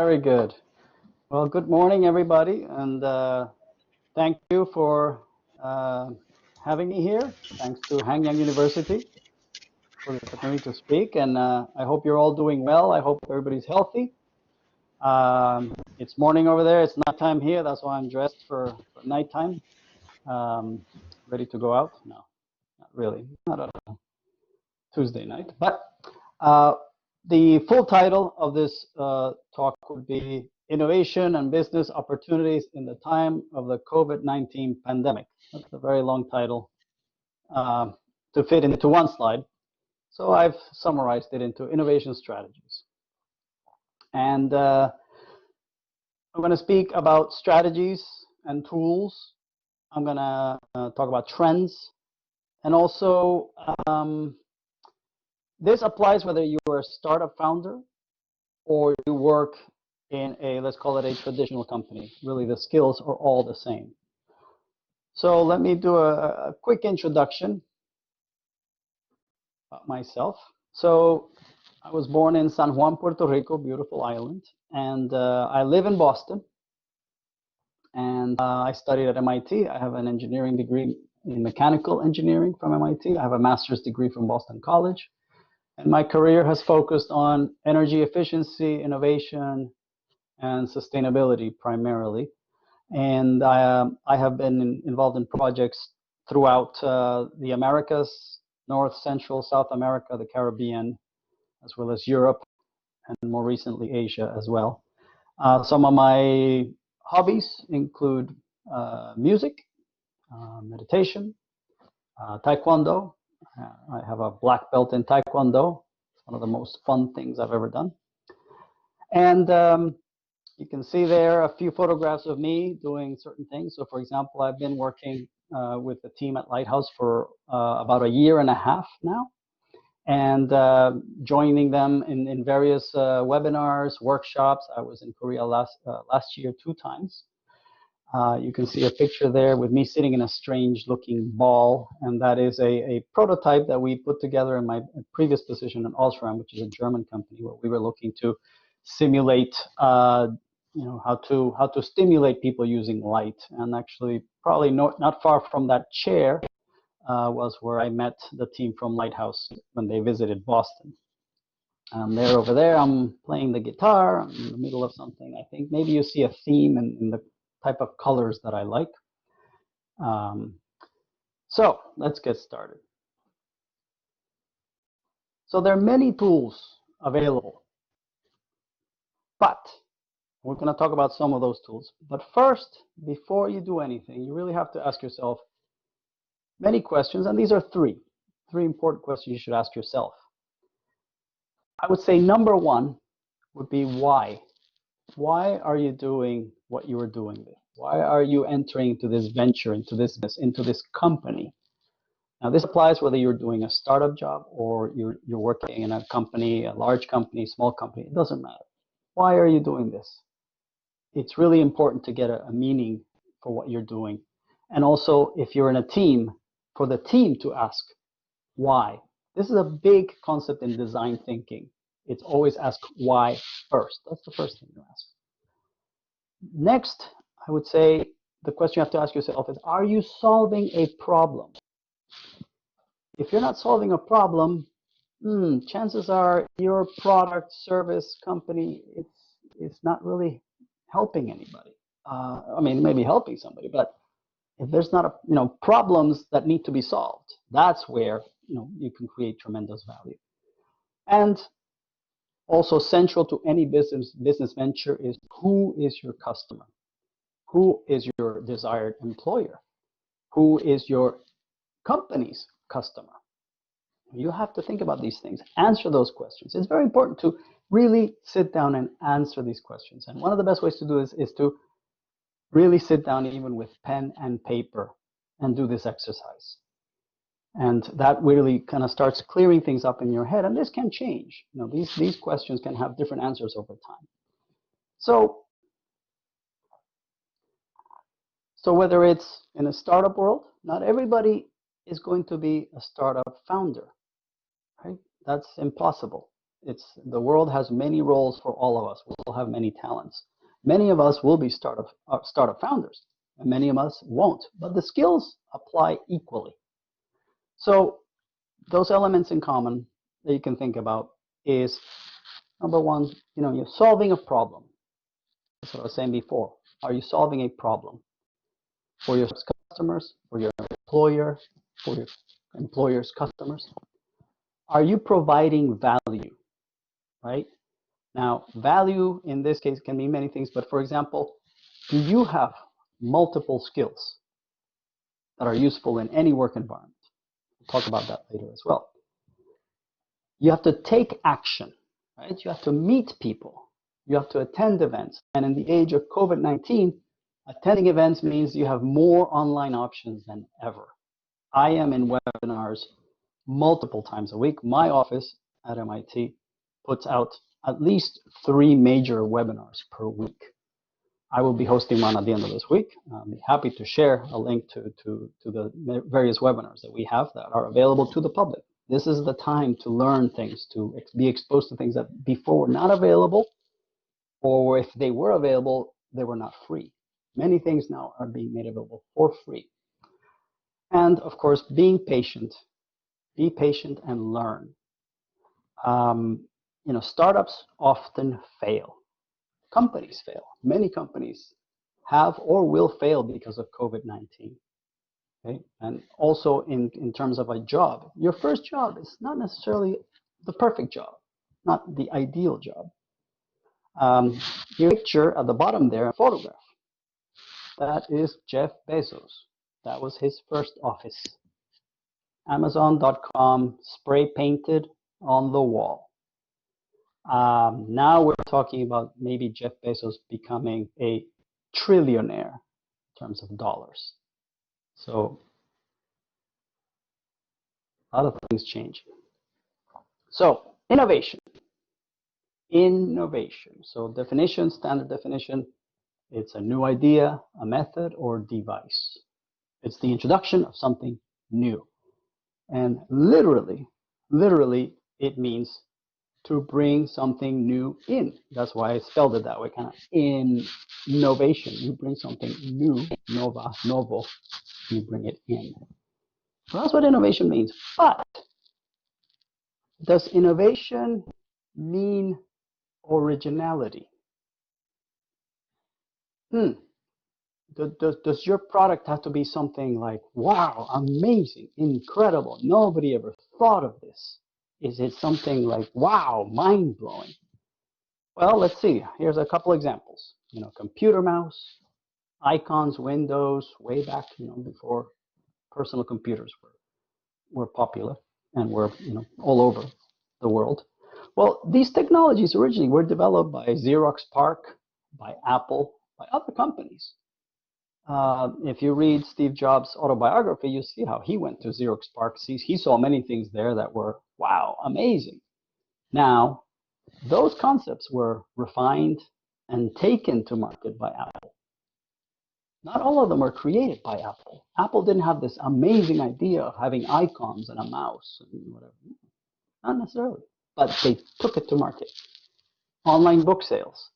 Very good. Well, good morning, everybody, and thank you for having me here. Thanks to Hanyang University for the opportunity to speak, and I hope you're all doing well. I hope everybody's healthy. It's morning over there. It's nighttime here. That's why I'm dressed for nighttime. Ready to go out? No, not really. Not on a Tuesday night. But the full title of this talk would be Innovation and Business Opportunities in the Time of the COVID-19 Pandemic. That's a very long title to fit into one slide. So I've summarized it into innovation strategies. And I'm going to speak about strategies and tools. I'm going to talk about trends. And also, this applies whether you are a startup founder or you work in a, let's call it a traditional company. Really, the skills are all the same. So let me do a quick introduction about myself. So I was born in San Juan, Puerto Rico, beautiful island, and I live in Boston. And I studied at MIT. I have an engineering degree in mechanical engineering from MIT. I have a master's degree from Boston College. And my career has focused on energy efficiency, innovation, and sustainability primarily. And I have been involved in projects throughout the Americas, North, Central, South America, the Caribbean, as well as Europe, and more recently Asia as well. Some of my hobbies include music, meditation, taekwondo. I have a black belt in taekwondo. It's one of the most fun things I've ever done. And you can see there a few photographs of me doing certain things. So for example, I've been working with the team at Lighthouse for about a year and a half now, and joining them in various webinars, workshops. I was in Korea last year 2 times. You can see a picture there with me sitting in a strange looking ball, and that is a prototype that we put together in my previous position in Osram, which is a German company, where we were looking to simulate how to stimulate people using light. And actually probably not far from that chair was where I met the team from Lighthouse when they visited Boston. There over there, I'm playing the guitar. I'm in the middle of something. I think maybe you see a theme in the type of colors that I like. So let's get started. So there are many tools available, but we're going to talk about some of those tools. But first, before you do anything, you really have to ask yourself many questions, and these are three important questions you should ask yourself. I would say number one would be why. Why are you doing what you are doing? Why are you entering into this venture, into this company? Now, this applies whether you're doing a startup job or you're working in a company, a large company, small company. It doesn't matter. Why are you doing this? It's really important to get a meaning for what you're doing. And also, if you're in a team, for the team to ask why. This is a big concept in design thinking. It's always ask why first. That's the first thing you ask. Next, I would say the question you have to ask yourself is, are you solving a problem? If you're not solving a problem, chances are your product, service, company, it's not really helping anybody. I mean, maybe helping somebody, but if there's not problems that need to be solved, that's where you can create tremendous value. And also central to any business venture is, who is your customer? Who is your desired employer? Who is your company's customer? You have to think about these things. Answer those questions. It's very important to really sit down and answer these questions. And one of the best ways to do this is to really sit down even with pen and paper and do this exercise. And that really kind of starts clearing things up in your head. And this can change. These questions can have different answers over time. So whether it's in a startup world, not everybody is going to be a startup founder, right? That's impossible. the world has many roles for all of us. We'll have many talents. Many of us will be startup founders, and many of us won't. But the skills apply equally. So those elements in common that you can think about is, number one, you're solving a problem. That's what I was saying before. Are you solving a problem for your customers, for your employer, for your employer's customers? Are you providing value, right? Now, value in this case can mean many things, but for example, do you have multiple skills that are useful in any work environment? We'll talk about that later as well. You have to take action, right? You have to meet people. You have to attend events. And in the age of COVID-19, attending events means you have more online options than ever. I am in webinars multiple times a week. My office at MIT puts out at least 3 major webinars per week. I will be hosting one at the end of this week. I'll be happy to share a link to the various webinars that we have that are available to the public. This is the time to learn things, to be exposed to things that before were not available, or if they were available, they were not free. Many things now are being made available for free. And of course, being patient. Be patient and learn. Startups often fail. Companies fail. Many companies have or will fail because of COVID-19. Okay? And also in terms of a job, your first job is not necessarily the perfect job, not the ideal job. Your picture at the bottom there, a photograph. That is Jeff Bezos. That was his first office. Amazon.com spray painted on the wall. Now we're talking about maybe Jeff Bezos becoming a trillionaire in terms of dollars. So a lot of things change. So innovation. So definition, standard definition, it's a new idea, a method, or device. It's the introduction of something new. And literally, it means to bring something new in. That's why I spelled it that way, kind of innovation. You bring something new, novo, you bring it in. So that's what innovation means. But does innovation mean originality? Does your product have to be something like, wow, amazing, incredible, nobody ever thought of this? Is it something like, wow, mind-blowing? Well, let's see. Here's a couple examples. Computer mouse, icons, windows, way back, before personal computers were popular and were, all over the world. Well, these technologies originally were developed by Xerox PARC, by Apple, by other companies. If you read Steve Jobs' autobiography, you see how he went to Xerox PARC. He saw many things there that were, wow, amazing. Now, those concepts were refined and taken to market by Apple. Not all of them were created by Apple. Apple didn't have this amazing idea of having icons and a mouse and whatever. Not necessarily, but they took it to market. Online book sales.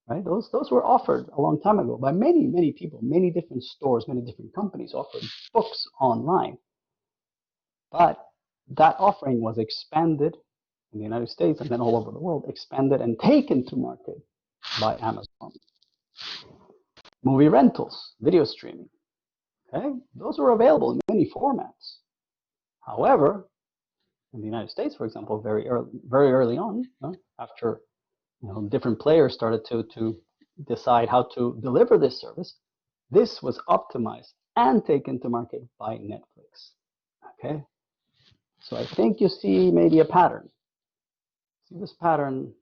Right? Those were offered a long time ago by many people, many different stores, many different companies offered books online. But that offering was expanded in the United States and then all over the world, expanded and taken to market by Amazon. Movie rentals, video streaming. Okay? Those were available in many formats. However, in the United States, for example, very early on, after different players started to decide how to deliver this service, this was optimized and taken to market by Netflix. Okay? So I think you see maybe a pattern. See this pattern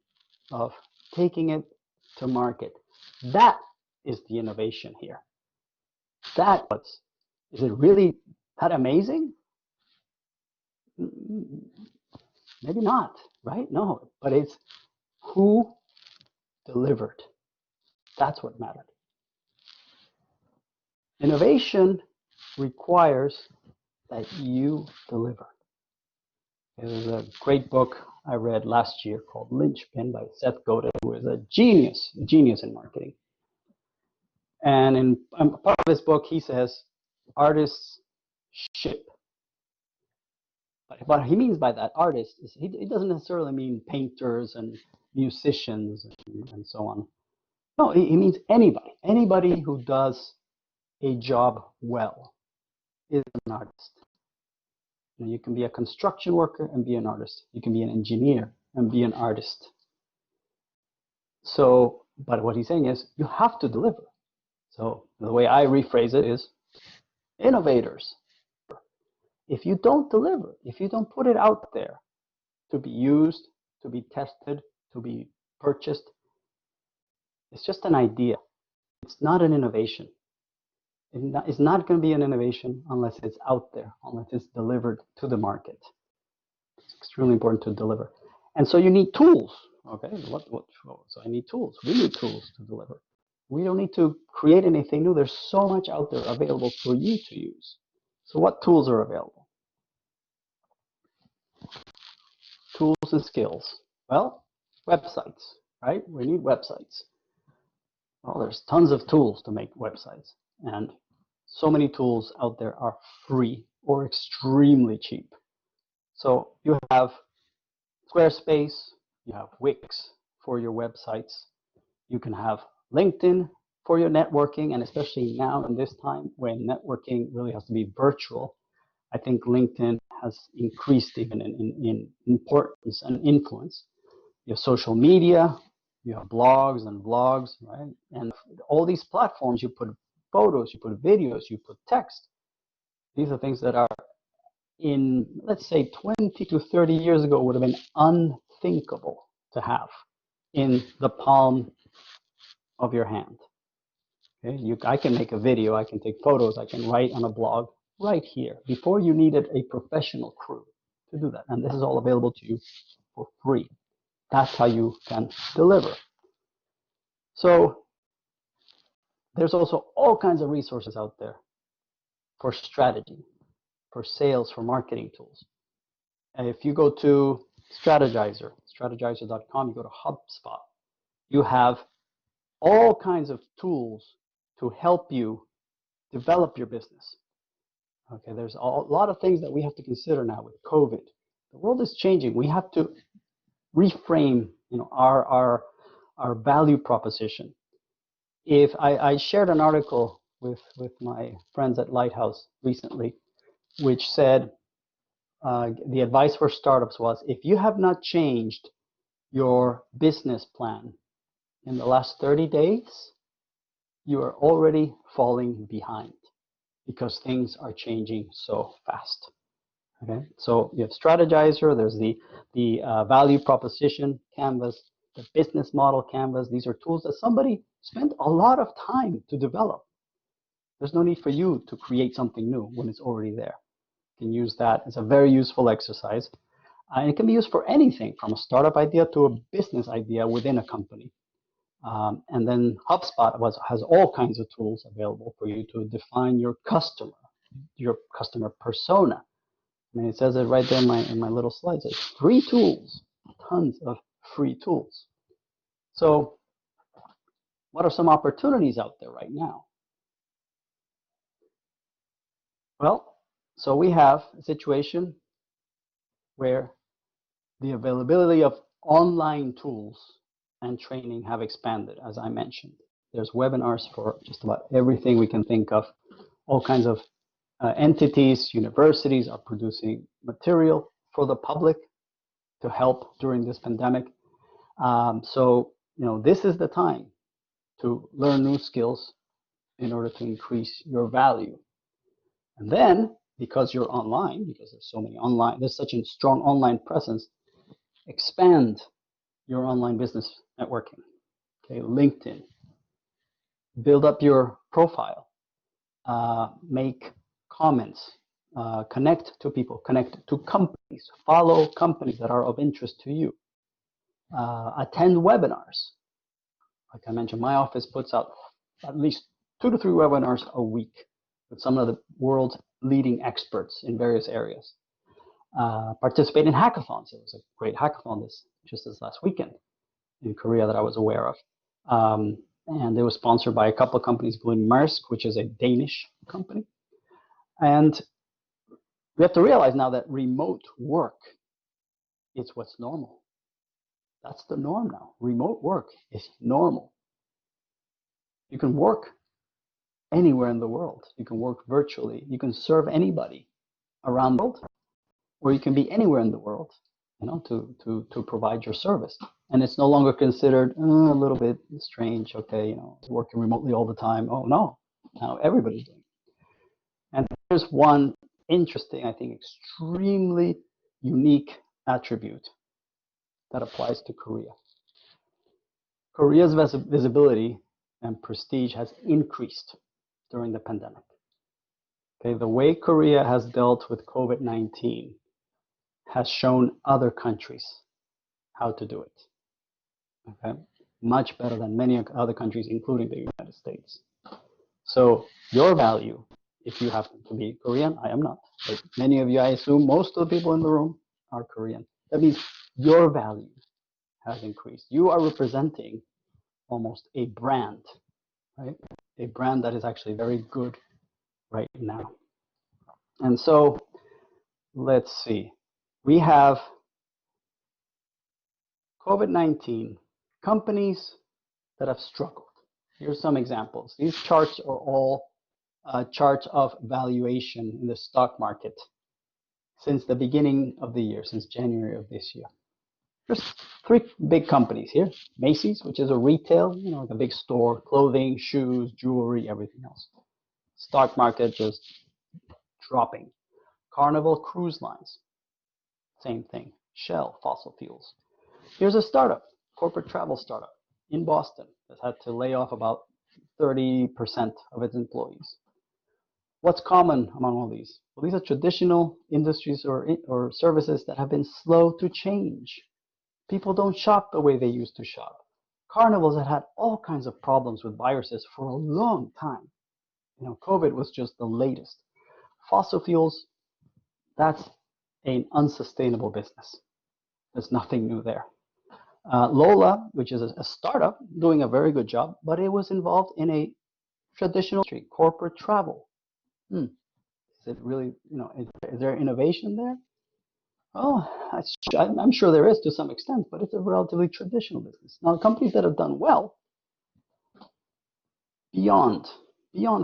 of taking it to market. That is the innovation here. Is it really that amazing? Maybe not, right? No, but it's who delivered. That's what mattered. Innovation requires that you deliver. There's a great book I read last year called Linchpin by Seth Godin, who is a genius in marketing. And in part of his book, he says, artists ship. But what he means by that, artists, is he doesn't necessarily mean painters and musicians and so on. No, he means anybody who does a job well is an artist. You can be a construction worker and be an artist. You can be an engineer and be an artist. So, but what he's saying is you have to deliver. So the way I rephrase it is innovators. If you don't deliver, if you don't put it out there to be used, to be tested, to be purchased, it's just an idea. It's not an innovation. It's not going to be an innovation unless it's out there, unless it's delivered to the market. It's extremely important to deliver. And so you need tools. Okay, so I need tools. We need tools to deliver. We don't need to create anything new. There's so much out there available for you to use. So what tools are available? Tools and skills. Well, websites, right? We need websites. Well, there's tons of tools to make websites. And so many tools out there are free or extremely cheap. So you have Squarespace, you have Wix for your websites. You can have LinkedIn for your networking, and especially now in this time when networking really has to be virtual, I think LinkedIn has increased even in importance and influence. You have social media, you have blogs and vlogs, right? And all these platforms, you put photos, you put videos, you put text. These are things that are in, let's say, 20 to 30 years ago would have been unthinkable to have in the palm of your hand. Okay? I can make a video, I can take photos, I can write on a blog right here. Before you needed a professional crew to do that. And this is all available to you for free. That's how you can deliver. So there's also all kinds of resources out there for strategy, for sales, for marketing tools. And if you go to strategizer.com, you go to HubSpot, you have all kinds of tools to help you develop your business. Okay, there's a lot of things that we have to consider now with COVID. The world is changing. We have to reframe, our value proposition. If I shared an article with my friends at Lighthouse recently, which said the advice for startups was, if you have not changed your business plan in the last 30 days, you are already falling behind because things are changing so fast. Okay, so you have Strategizer, there's the value proposition canvas, the business model canvas. These are tools that somebody spent a lot of time to develop. There's no need for you to create something new when it's already there. You can use that. It's a very useful exercise. And it can be used for anything from a startup idea to a business idea within a company. And then HubSpot has all kinds of tools available for you to define your customer persona. I mean, it says it right there in my little slides. It's free tools, tons of free tools. So what are some opportunities out there right now? Well, so we have a situation where the availability of online tools and training have expanded, as I mentioned. There's webinars for just about everything we can think of. All kinds of entities, universities are producing material for the public to help during this pandemic. So, this is the time to learn new skills in order to increase your value. And then, because you're online, because there's such a strong online presence, expand your online business networking. Okay, LinkedIn. Build up your profile. Make comments. Connect to people. Connect to companies. Follow companies that are of interest to you. Attend webinars. Like I mentioned, my office puts out at least 2 to 3 webinars a week with some of the world's leading experts in various areas. participate in hackathons. It was a great hackathon just this last weekend in Korea that I was aware of. And it was sponsored by a couple of companies, including Maersk, which is a Danish company. And we have to realize now that remote work is what's normal. That's the norm now. Remote work is normal. You can work anywhere in the world. You can work virtually. You can serve anybody around the world, or you can be anywhere in the world, to provide your service. And it's no longer considered a little bit strange, okay, working remotely all the time. Oh, no, now everybody's doing it. And there's one interesting, I think, extremely unique attribute that applies to Korea. Korea's visibility and prestige has increased during the pandemic. Okay, the way Korea has dealt with COVID-19 has shown other countries how to do it. Okay, much better than many other countries, including the United States. So your value, if you happen to be Korean, I am not, but many of you, I assume most of the people in the room are Korean. That means your value has increased. You are representing almost a brand, right? A brand that is actually very good right now. And so let's see. We have COVID-19, companies that have struggled. Here's some examples. These charts are all charts of valuation in the stock market since the beginning of the year, since January of this year. There's three big companies here. Macy's, which is a retail, like a big store, clothing, shoes, jewelry, everything else. Stock market just dropping. Carnival Cruise Lines, same thing. Shell, fossil fuels. Here's a startup, corporate travel startup in Boston that had to lay off about 30% of its employees. What's common among all these? Well, these are traditional industries or services that have been slow to change. People don't shop the way they used to shop. Carnivals have had all kinds of problems with viruses for a long time. COVID was just the latest. Fossil fuels, that's an unsustainable business. There's nothing new there. Lola, which is a startup, doing a very good job, but it was involved in a traditional industry, corporate travel. Is it really, is there innovation there? Oh, I'm sure there is to some extent, but it's a relatively traditional business. Now, companies that have done well, Beyond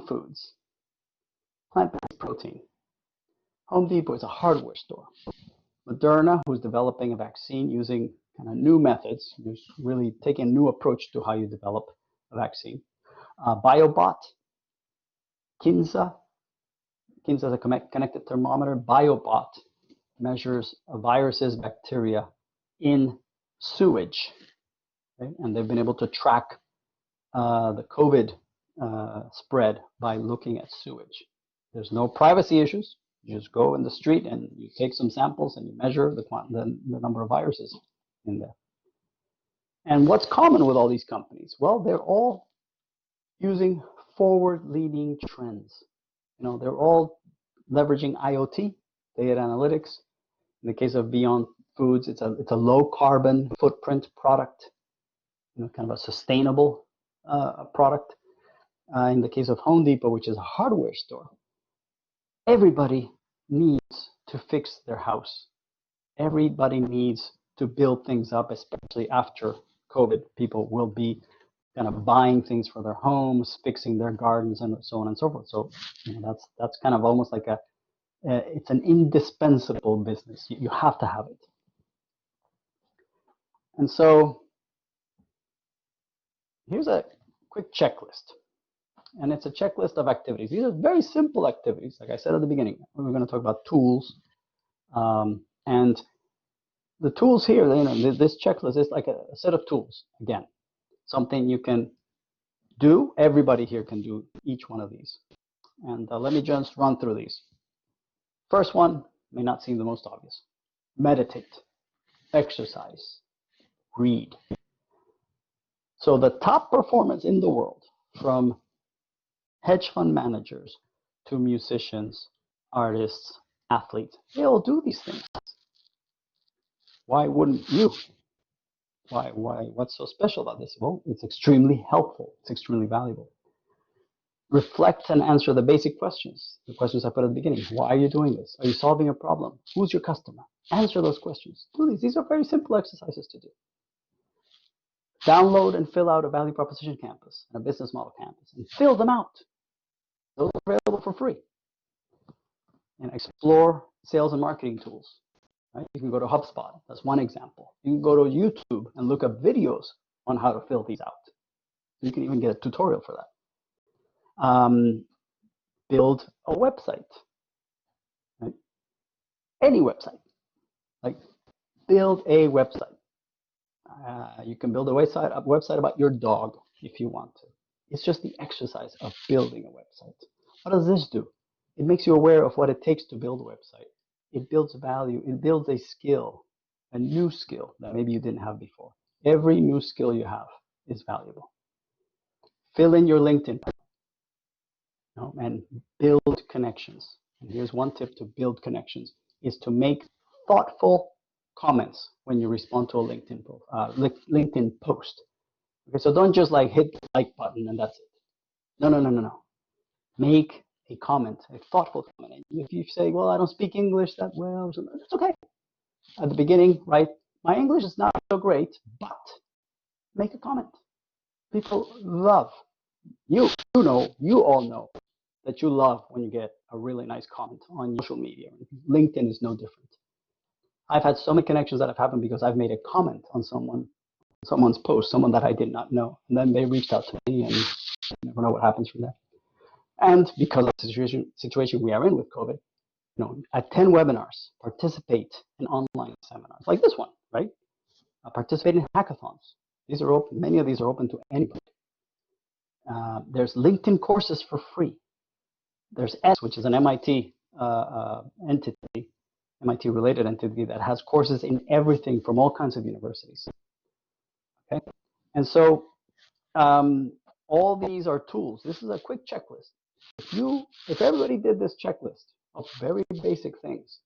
Foods, plant-based protein. Home Depot is a hardware store. Moderna, who's developing a vaccine using kind of new methods, who's really taking a new approach to how you develop a vaccine. BioBot, Kinza is a connected thermometer. BioBot measures viruses, bacteria in sewage, okay? And they've been able to track the COVID spread by looking at sewage. There's no privacy issues. You just go in the street and you take some samples and you measure the number of viruses in there. And what's common with all these companies? Well, they're all using forward-leaning trends. They're all leveraging IoT, data analytics. In the case of Beyond Foods, it's a low carbon footprint product, kind of a sustainable product. In the case of Home Depot, which is a hardware store, everybody needs to fix their house. Everybody needs to build things up, especially after COVID. People will be kind of buying things for their homes, fixing their gardens, and so on and so forth. So that's kind of almost like it's an indispensable business. You have to have it. And so here's a quick checklist. And it's a checklist of activities. These are very simple activities. Like I said at the beginning, we're going to talk about tools. And the tools here, this checklist is like a set of tools. Again, something you can do. Everybody here can do each one of these. And let me just run through these. First one may not seem the most obvious. Meditate, exercise, read. So the top performance in the world, from hedge fund managers to musicians, artists, athletes, they all do these things. Why wouldn't you? Why? What's so special about this? Well, it's extremely helpful. It's extremely valuable. Reflect and answer the basic questions. The questions I put at the beginning. Why are you doing this? Are you solving a problem? Who's your customer? Answer those questions. Do these. These are very simple exercises to do. Download and fill out a value proposition canvas and a business model canvas and fill them out. Those are available for free. And explore sales and marketing tools. Right? You can go to HubSpot. That's one example. You can go to YouTube and look up videos on how to fill these out. You can even get a tutorial for that. Build a website. Right? Any website. Like, build a website. You can build a website about your dog if you want to. It's just the exercise of building a website. What does this do? It makes you aware of what it takes to build a website. It builds value. It builds a skill, a new skill that maybe you didn't have before. Every new skill you have is valuable. Fill in your LinkedIn and build connections. And here's one tip to build connections, is to make thoughtful comments when you respond to a LinkedIn post. Okay, so don't just like hit the like button and that's it. No. Make a comment, a thoughtful comment. And if you say, well, I don't speak English that well, that's okay. At the beginning, right? My English is not so great, but make a comment. People love you. You all know that you love when you get a really nice comment on social media. LinkedIn is no different. I've had so many connections that have happened because I've made a comment on someone's post, someone that I did not know, and then they reached out to me, and you never know what happens from there. And because of the situation we are in with COVID, attend webinars, participate in online seminars like this one, right? Participate in hackathons. These are open. Many of these are open to anybody. There's LinkedIn courses for free. There's S, which is an MIT entity, MIT-related entity that has courses in everything from all kinds of universities. Okay, and so all these are tools. This is a quick checklist. If everybody did this checklist of very basic things,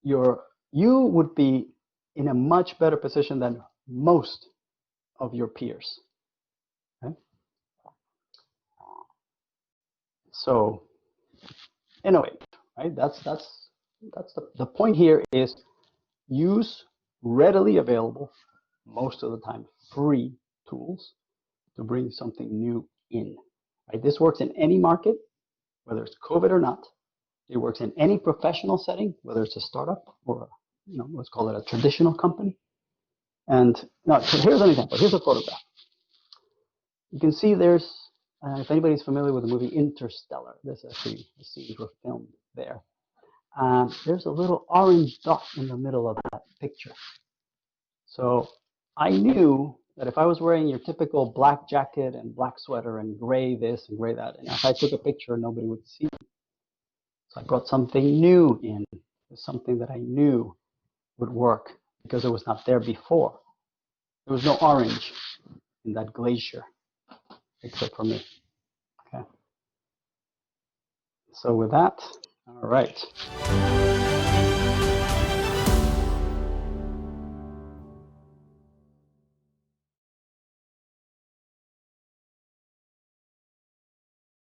you would be in a much better position than most of your peers. Okay? So innovate, right? That's the point here is use readily available, most of the time free tools to bring something new in. Right? This works in any market, whether it's COVID or not. It works in any professional setting, whether it's a startup or let's call it a traditional company. And now, so here's an example. Here's a photograph. You can see there's, if anybody's familiar with the movie Interstellar, there's actually the scenes were filmed there. There's a little orange dot in the middle of that picture. So I knew that if I was wearing your typical black jacket and black sweater and gray this and gray that, and if I took a picture, nobody would see me. So I brought something new in, something that I knew would work because it was not there before. There was no orange in that glacier, except for me. Okay. So with that, all right.